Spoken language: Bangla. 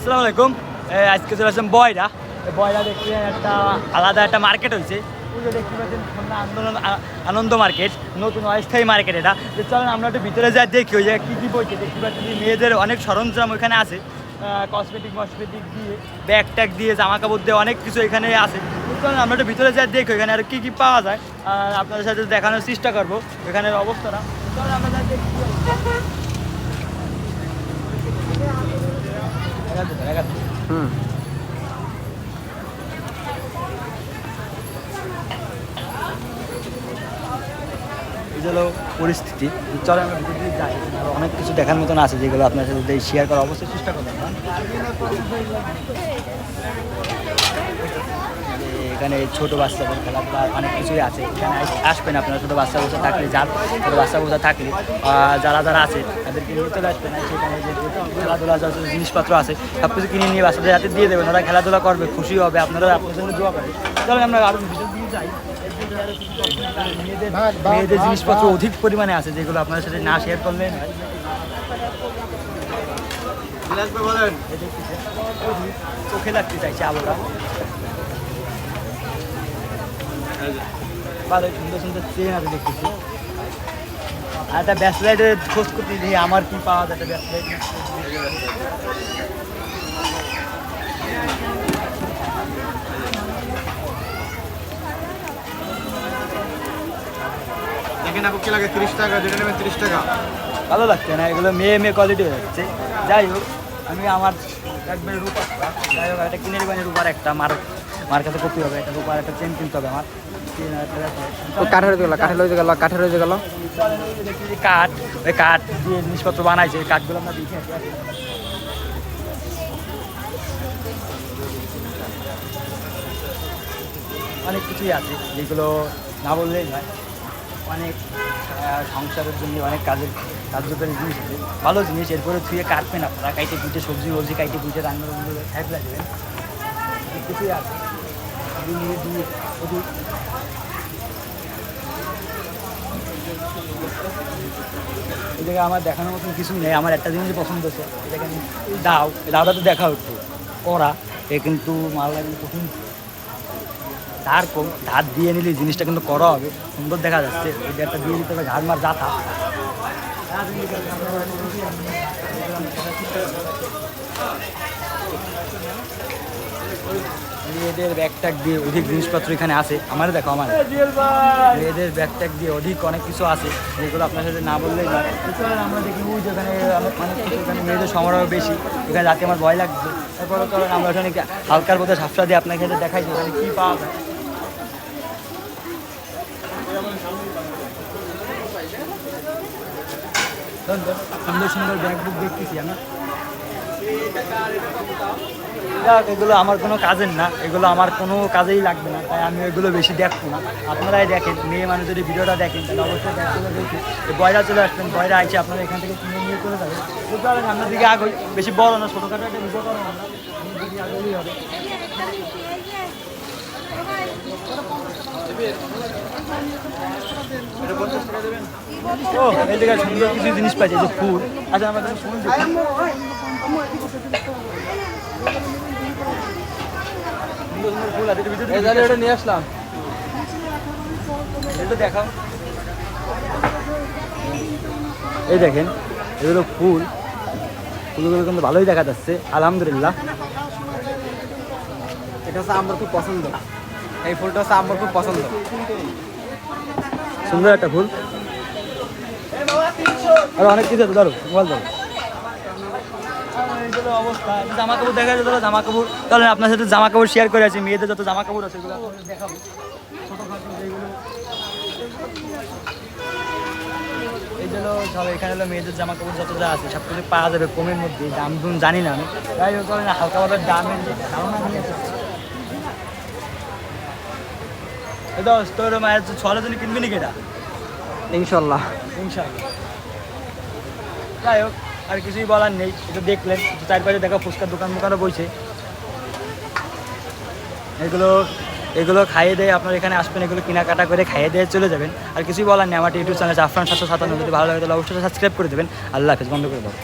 আসসালামু আলাইকুম। আজকে চলে আসলাম বয়রা। বয়রা দেখতে একটা আলাদা একটা মার্কেট হয়েছে। পুজো দেখতে পাচ্ছেন খুলনা আনন্দ মার্কেট, নতুন অস্থায়ী মার্কেট এটা। চলেন আমরা একটু ভিতরে যাই, দেখি ওই জায়গায় কী কী বইছে। দেখতে পাচ্ছি মেয়েদের অনেক সরঞ্জাম ওইখানে আছে, কসমেটিক দিয়ে, ব্যাগ ট্যাগ দিয়ে, জামা কাপড় দিয়ে অনেক কিছু এখানে আছে। চলেন আমরা একটু ভিতরে যাই, দেখি ওইখানে আর কী কী পাওয়া যায়, আর আপনাদের সাথে দেখানোর চেষ্টা করবো এখানের অবস্থাটা। চলেন আমরা যাই দেখি। এই হলো পরিস্থিতি। চলে আমরা ভিতর দিকে যাই, অনেক কিছু দেখার মতন আছে যেগুলো আপনার সাথে শেয়ার করার অবশ্যই চেষ্টা করবেন। এখানে ছোটো বাচ্চাদের খেলাধুলা অনেক কিছুই আছে, এখানে আসবেন আপনারা। ছোটো বাচ্চা বসে থাকলে, ছোটো বাচ্চা বসে থাকলে যারা যারা আছে তাদেরকে নিয়ে চলে আসবেন। সেখানে যে খেলাধুলা যত জিনিসপত্র আছে সব কিছু কিনে নিয়ে বাচ্চাদের হাতে দিয়ে দেবেন, ওরা খেলাধুলা করবে, খুশি হবে, আপনারা আপনার জন্য দোয়া করবেন। তাহলে আমরা আরও ভিতর দিয়ে যাই। মেয়েদের জিনিসপত্র অধিক পরিমাণে আছে যেগুলো আপনার সাথে না শেয়ার করলে চোখে লাগতে চাইছে আলোটা। ভালো সুন্দর সুন্দর ট্রেন আছে দেখতেছি। আর একটা ব্যাসলাইটের খোঁজ করতে দেখি আমার কি পাওয়া যায়। একটা ব্যাসলাইট দেখেন আপু কি লাগে 30 টাকা, যেটা নেবেন 30 টাকা। ভালো লাগছে না, এগুলো মেয়ে কোয়ালিটি হয়ে যাচ্ছে। যাই হোক, আমি আমার একবারে রূপার, যাই হোক একটা কিনে নেবেন রূপার, একটা মার কাছে করতে হবে, একটা রূপার একটা চেন কিনতে হবে আমার। কাঠের হয়ে গেল, কাঠের হয়ে গেল, কাঠের হয়ে গেল। কাঠ, ওই কাঠ দিয়ে জিনিসপত্র বানাইছে, এই কাঠগুলো আমরা দেখে অনেক কিছুই আছে যেগুলো না বললেই নয়। অনেক সংসারের জন্য অনেক কার্যকরী জিনিস আছে, ভালো জিনিস। এরপরে ধুয়ে কাটবেন আপনারা, কাইটে বুঝে সবজি কাইটে বুঝে রান্না খাই লাগবেন, অনেক কিছুই আছে। এই জায়গায় আমার দেখানোর মতন কিছুই নেই। আমার একটা জিনিস পছন্দ হচ্ছে, এটাকে আমি দাওটা তো দেখা হচ্ছে করা, এ কিন্তু মাল একদম কঠিন। ধার দিয়ে নিলে জিনিসটা কিন্তু করা হবে, সুন্দর দেখা যাচ্ছে। এই যে একটা দিয়ে দিতে হবে ঘাড় মার যাতা। মেয়েদের ব্যাগট্যাগ দিয়ে অধিক জিনিসপত্র এখানে আছে। আমার দেখো, আমার মেয়েদের ব্যাগট্যাগ দিয়ে অধিক অনেক কিছু আছে যেগুলো আপনার সাথে না বললেই না। আমরা দেখি ওই যেখানে অনেক কিছু, এখানে মেয়েদের সমারোহ বেশি, এখানে যাতে আমার ভয় লাগছে। তারপরে তো আমরা ওখানে হালকার মধ্যে ঝাপসা দিয়ে আপনাকে দেখাই এখানে কী পাওয়া যায়। সুন্দর সুন্দর ব্যাগ বুক দেখতেছি আমি। এগুলো আমার কোনো কাজের না, এগুলো আমার কোনো কাজেই লাগবে না, তাই আমি এগুলো বেশি দেখবো না। আপনারাই দেখেন, মেয়ে মানুষ যদি ভিডিওটা দেখেন তাহলে অবশ্যই ব্যাগগুলো দেখে বয়রা চলে আসবেন। বয়রা আইসে আপনারা এখান থেকে কিনে নিয়ে চলে যাবেন। বুঝতে পারবেন আপনার দিকে আগে বেশি বড় না, ছোটোখাটো একটা ভিডিও করবো আমরা, দিকে আগেই হবে। ও এই জায়গায় সুন্দর কিছু জিনিস পাইছে, যে ফুল। আচ্ছা আমরা ফুল ফুল আছে, নিয়ে আসলাম, এটা দেখাও। এই দেখেন, এগুলো ফুলগুলো কিন্তু ভালোই দেখা যাচ্ছে, আলহামদুলিল্লাহ। এটা হচ্ছে আমার খুব পছন্দ, এই ফুলটা হচ্ছে আমার খুব পছন্দ। সুন্দর একটা ফুল, আর অনেক কিছু আছে। ধরো মোবাইল ধরো। অবস্থা জামা কাপড় দেখা যায়, জামা কাপড়। তাহলে আপনার সাথে জামা কাপড় শেয়ার করে আছে, মেয়েদের যত জামা কাপড় আছে এগুলো দেখাবো। ছোটোখাটো যেগুলো এই জন্য সব এখানে হলো মেয়েদের জামা কাপড় যত যা আছে সব কিছু পাওয়া যাবে কমের মধ্যে। দাম দুম জানি না আমি, যাই হোক হালকা ভাবে দামের ধারণা নিয়েছে। তোর মায়ের ছড়া জন্য কিনবি নাকি এটা? ইনশাল্লাহ। যাই হোক, আর কিছুই বলার নেই। এটা দেখলেন, চারপাশে দেখা ফুচকার দোকানও বইছে। এগুলো খাইয়ে দেয়, আপনারা এখানে আসবেন, এগুলো কেনাকাটা করে খাইয়ে দিয়ে চলে যাবেন। আর কিছুই বলার নেই। আমার ইউটিউব চ্যানেল জাফরান 797, যদি ভালো লাগে তাহলে অবশ্যই সাবস্ক্রাইব করে দেবেন। আল্লাহ হাফেজ, বন্ধ করে দাও।